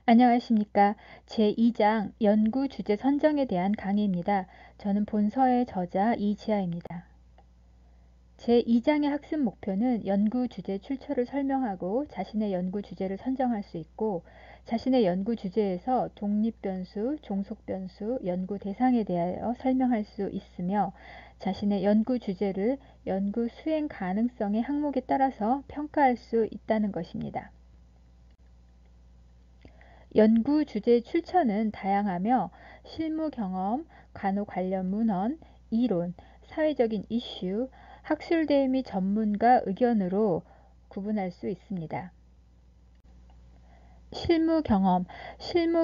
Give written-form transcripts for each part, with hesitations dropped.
안녕하십니까. 제2장 연구 주제 선정에 대한 강의입니다. 저는 본서의 저자 이지아입니다. 제2장의 학습 목표는 연구 주제 출처를 설명하고 자신의 연구 주제를 선정할 수 있고, 자신의 연구 주제에서 독립 변수, 종속 변수, 연구 대상에 대하여 설명할 수 있으며, 자신의 연구 주제를 연구 수행 가능성의 항목에 따라서 평가할 수 있다는 것입니다. 연구 주제 출처는 다양하며 실무 경험, 간호 관련 문헌, 이론, 사회적인 이슈, 학술대 및 전문가 의견으로 구분할 수 있습니다. 실무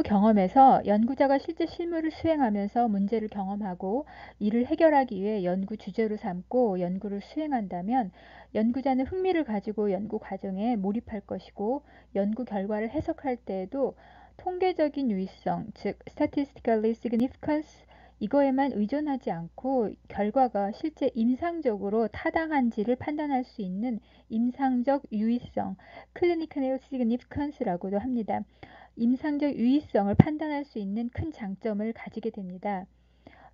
경험에서 연구자가 실제 실무를 수행하면서 문제를 경험하고 이를 해결하기 위해 연구 주제로 삼고 연구를 수행한다면 연구자는 흥미를 가지고 연구 과정에 몰입할 것이고, 연구 결과를 해석할 때에도 통계적인 유의성, 즉 statistically significance, 이거에만 의존하지 않고 결과가 실제 임상적으로 타당한지를 판단할 수 있는 임상적 유의성, clinical significance라고도 합니다. 임상적 유의성을 판단할 수 있는 큰 장점을 가지게 됩니다.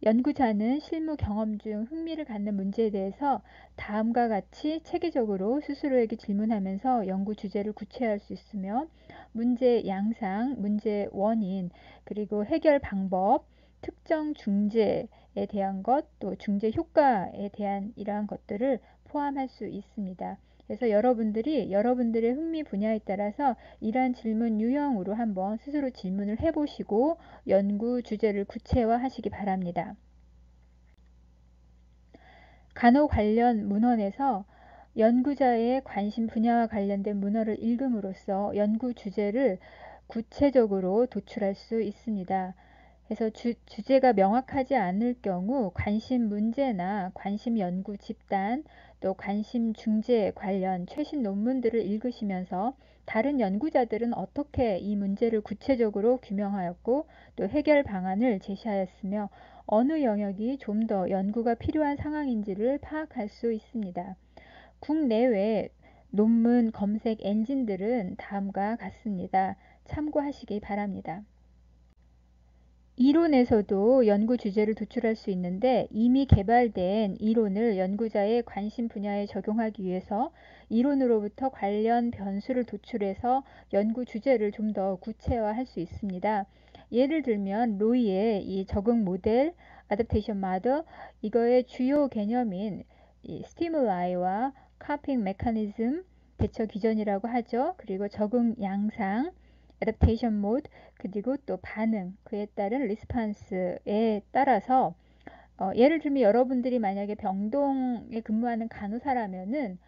연구자는 실무 경험 중 흥미를 갖는 문제에 대해서 다음과 같이 체계적으로 스스로에게 질문하면서 연구 주제를 구체화할 수 있으며, 문제 양상, 문제 원인, 그리고 해결 방법, 특정 중재에 대한 것, 또 중재 효과에 대한 이러한 것들을 포함할 수 있습니다. 그래서 여러분들이 여러분들의 흥미 분야에 따라서 이러한 질문 유형으로 한번 스스로 질문을 해보시고 연구 주제를 구체화하시기 바랍니다. 간호 관련 문헌에서 연구자의 관심 분야와 관련된 문헌을 읽음으로써 연구 주제를 구체적으로 도출할 수 있습니다. 그래서 주제가 명확하지 않을 경우 관심 문제나 관심 연구 집단, 또 관심 중재 관련 최신 논문들을 읽으시면서 다른 연구자들은 어떻게 이 문제를 구체적으로 규명하였고 또 해결 방안을 제시하였으며 어느 영역이 좀 더 연구가 필요한 상황인지를 파악할 수 있습니다. 국내외 논문 검색 엔진들은 다음과 같습니다. 참고하시기 바랍니다. 이론에서도 연구 주제를 도출할 수 있는데, 이미 개발된 이론을 연구자의 관심 분야에 적용하기 위해서 이론으로부터 관련 변수를 도출해서 연구 주제를 좀 더 구체화할 수 있습니다. 예를 들면 로이의 이 적응 모델, adaptation model, 이거의 주요 개념인 이 스티뮬라이와 카핑 메커니즘, 대처 기전이라고 하죠. 그리고 적응 양상, adaptation mode, 그리고 또 반응, 그에 따른 리스판스에 따라서 예를 들면 여러분들이 만약에 병동에 근무하는 간호사라면은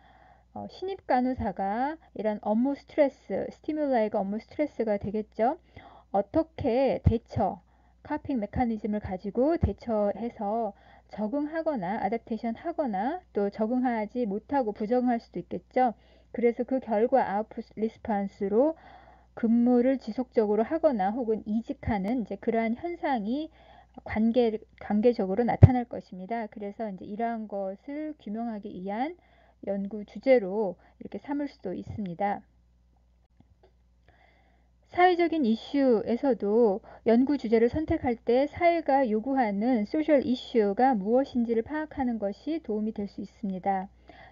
신입 간호사가 이런 업무 스트레스, 스티뮬라이가 업무 스트레스가 되겠죠. 어떻게 대처, 카핑 메커니즘을 가지고 대처해서 적응하거나 아답테이션 하거나 또 적응하지 못하고 부적응할 수도 있겠죠. 그래서 그 결과 아웃풋 리스판스로 근무를 지속적으로 하거나 혹은 이직하는 이제 그러한 현상이 관계적으로 나타날 것입니다. 그래서 이제 이러한 것을 규명하기 위한 연구 주제로 이렇게 삼을 수도 있습니다. 사회적인 이슈에서도 연구 주제를 선택할 때 사회가 요구하는 소셜 이슈가 무엇인지를 파악하는 것이 도움이 될 수 있습니다.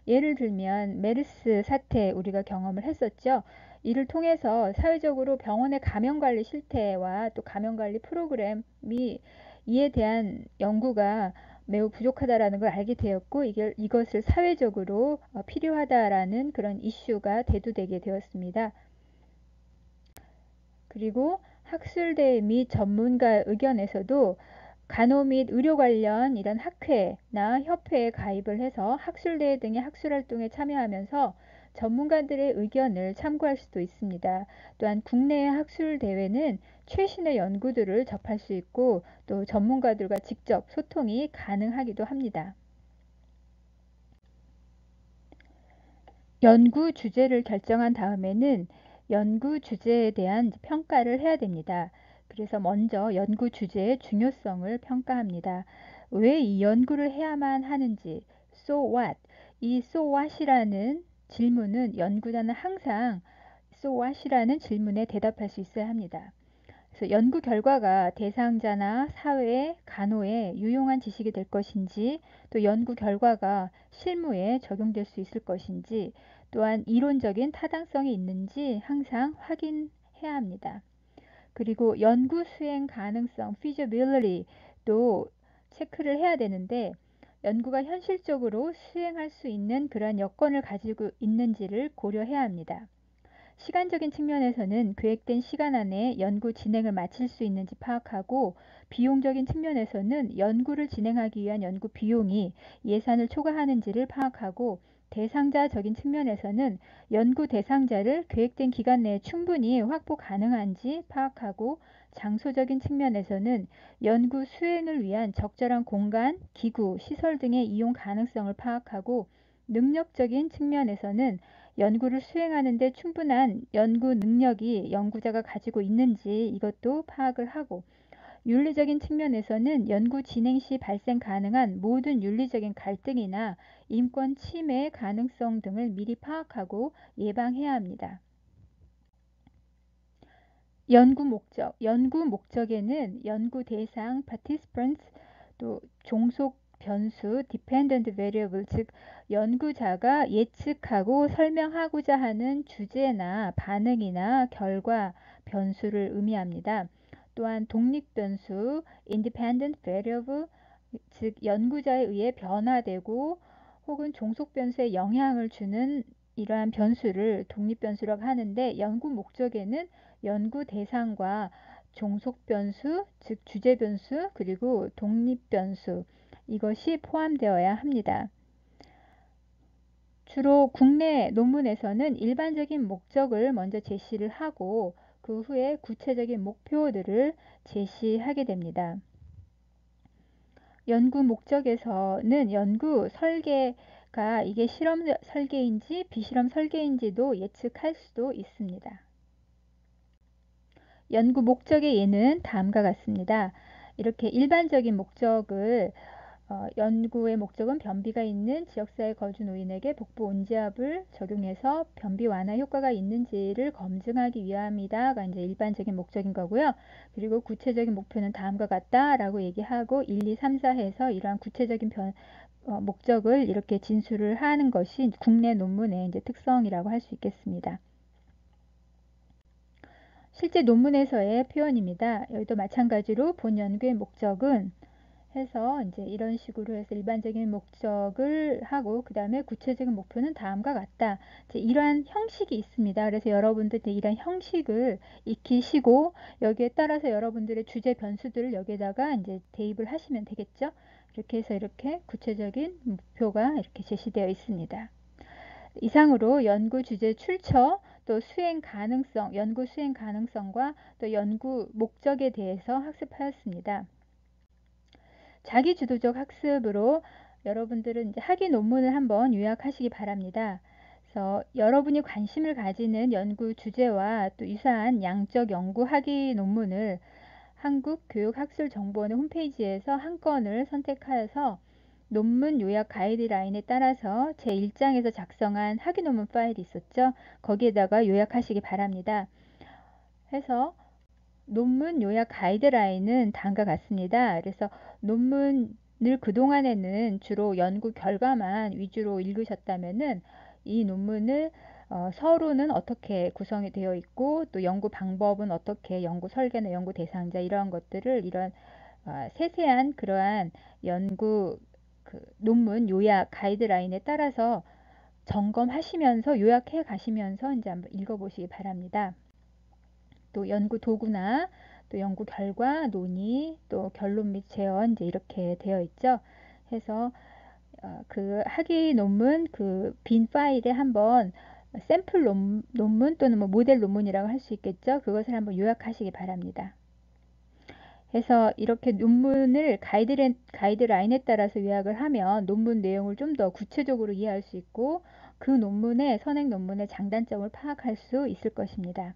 예를 들면 메르스 사태 우리가 경험을 했었죠. 이를 통해서 사회적으로 병원의 감염관리 실태와 또 감염관리 프로그램이 이에 대한 연구가 매우 부족하다라는 걸 알게 되었고, 이것을 사회적으로 필요하다라는 그런 이슈가 대두되게 되었습니다. 그리고 학술대 및 전문가 의견에서도 간호 및 의료 관련 이런 학회나 협회에 가입을 해서 학술대 등의 학술활동에 참여하면서 전문가들의 의견을 참고할 수도 있습니다. 또한 국내의 학술대회는 최신의 연구들을 접할 수 있고 또 전문가들과 직접 소통이 가능하기도 합니다. 연구 주제를 결정한 다음에는 연구 주제에 대한 평가를 해야 됩니다. 그래서 먼저 연구 주제의 중요성을 평가합니다. 왜 이 연구를 해야만 하는지, so what, 이 so what이라는 질문은 연구자는 항상 so what이라는 질문에 대답할 수 있어야 합니다. 그래서 연구 결과가 대상자나 사회, 간호에 유용한 지식이 될 것인지, 또 연구 결과가 실무에 적용될 수 있을 것인지, 또한 이론적인 타당성이 있는지 항상 확인해야 합니다. 그리고 연구 수행 가능성, feasibility도 체크를 해야 되는데, 연구가 현실적으로 수행할 수 있는 그러한 여건을 가지고 있는지를 고려해야 합니다. 시간적인 측면에서는 계획된 시간 안에 연구 진행을 마칠 수 있는지 파악하고, 비용적인 측면에서는 연구를 진행하기 위한 연구 비용이 예산을 초과하는지를 파악하고, 대상자적인 측면에서는 연구 대상자를 계획된 기간 내에 충분히 확보 가능한지 파악하고, 장소적인 측면에서는 연구 수행을 위한 적절한 공간, 기구, 시설 등의 이용 가능성을 파악하고, 능력적인 측면에서는 연구를 수행하는 데 충분한 연구 능력이 연구자가 가지고 있는지 이것도 파악을 하고, 윤리적인 측면에서는 연구 진행 시 발생 가능한 모든 윤리적인 갈등이나 인권 침해 가능성 등을 미리 파악하고 예방해야 합니다. 연구 목적. 연구 목적에는 연구 대상, participants, 또 종속 변수, dependent variable, 즉 연구자가 예측하고 설명하고자 하는 주제나 반응이나 결과, 변수를 의미합니다. 또한 독립 변수, independent variable, 즉 연구자에 의해 변화되고 혹은 종속 변수에 영향을 주는 이러한 변수를 독립 변수라고 하는데, 연구 목적에는 연구 대상과 종속 변수, 즉 주제 변수, 그리고 독립 변수, 이것이 포함되어야 합니다. 주로 국내 논문에서는 일반적인 목적을 먼저 제시를 하고 그 후에 구체적인 목표들을 제시하게 됩니다. 연구 목적에서는 연구 설계가 이게 실험 설계인지 비실험 설계인지도 예측할 수도 있습니다. 연구 목적의 예는 다음과 같습니다. 이렇게 일반적인 목적을 연구의 목적은 변비가 있는 지역사회 거주 노인에게 복부 온지압을 적용해서 변비 완화 효과가 있는지를 검증하기 위함이다가 이제 일반적인 목적인 거고요. 그리고 구체적인 목표는 다음과 같다라고 얘기하고 1, 2, 3, 4 해서 이러한 구체적인 목적을 이렇게 진술을 하는 것이 국내 논문의 이제 특성이라고 할 수 있겠습니다. 실제 논문에서의 표현입니다. 여기도 마찬가지로 본 연구의 목적은 해서 이제 이런 식으로 해서 일반적인 목적을 하고 그 다음에 구체적인 목표는 다음과 같다. 이제 이러한 형식이 있습니다. 그래서 여러분들 이런 형식을 익히시고 여기에 따라서 여러분들의 주제 변수들을 여기에다가 이제 대입을 하시면 되겠죠. 이렇게 해서 이렇게 구체적인 목표가 이렇게 제시되어 있습니다. 이상으로 연구 주제 출처, 또 수행 가능성, 연구 수행 가능성과 또 연구 목적에 대해서 학습하였습니다. 자기주도적 학습으로 여러분들은 이제 학위 논문을 한번 요약하시기 바랍니다. 그래서 여러분이 관심을 가지는 연구 주제와 또 유사한 양적 연구 학위 논문을 한국교육학술정보원의 홈페이지에서 한 건을 선택하여서 논문 요약 가이드라인에 따라서 제1장에서 작성한 학위 논문 파일이 있었죠. 거기에다가 요약하시기 바랍니다. 해서 논문 요약 가이드라인은 다음과 같습니다. 그래서 논문을 그동안에는 주로 연구 결과만 위주로 읽으셨다면은 이 논문을 서론은 어떻게 구성이 되어 있고 또 연구 방법은 어떻게, 연구 설계나 연구 대상자 이러한 것들을 이런 세세한 그러한 연구 논문 요약 가이드라인에 따라서 점검하시면서 요약해 가시면서 이제 한번 읽어보시기 바랍니다. 또 연구 도구나 또 연구 결과, 논의, 또 결론 및 제언 이제 이렇게 되어 있죠. 해서 그 학위 논문 그 빈 파일에 한번 샘플 논문 또는 뭐 모델 논문이라고 할 수 있겠죠. 그것을 한번 요약하시기 바랍니다. 해서 이렇게 논문을 가이드라인에 따라서 요약을 하면 논문 내용을 좀 더 구체적으로 이해할 수 있고 그 논문의 선행 논문의 장단점을 파악할 수 있을 것입니다.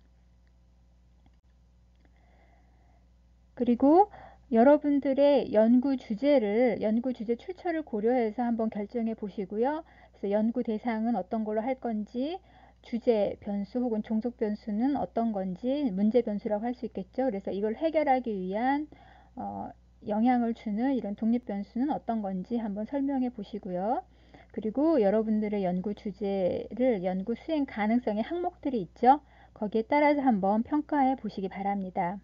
그리고 여러분들의 연구 주제 출처를 고려해서 한번 결정해 보시고요. 그래서 연구 대상은 어떤 걸로 할 건지, 주제 변수 혹은 종속 변수는 어떤 건지 문제 변수라고 할 수 있겠죠. 그래서 이걸 해결하기 위한 영향을 주는 이런 독립 변수는 어떤 건지 한번 설명해 보시고요. 그리고 여러분들의 연구 주제를 연구 수행 가능성의 항목들이 있죠. 거기에 따라서 한번 평가해 보시기 바랍니다.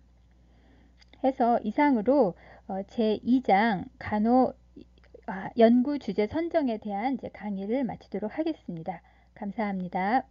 해서 이상으로 제2장 연구 주제 선정에 대한 이제 강의를 마치도록 하겠습니다. 감사합니다.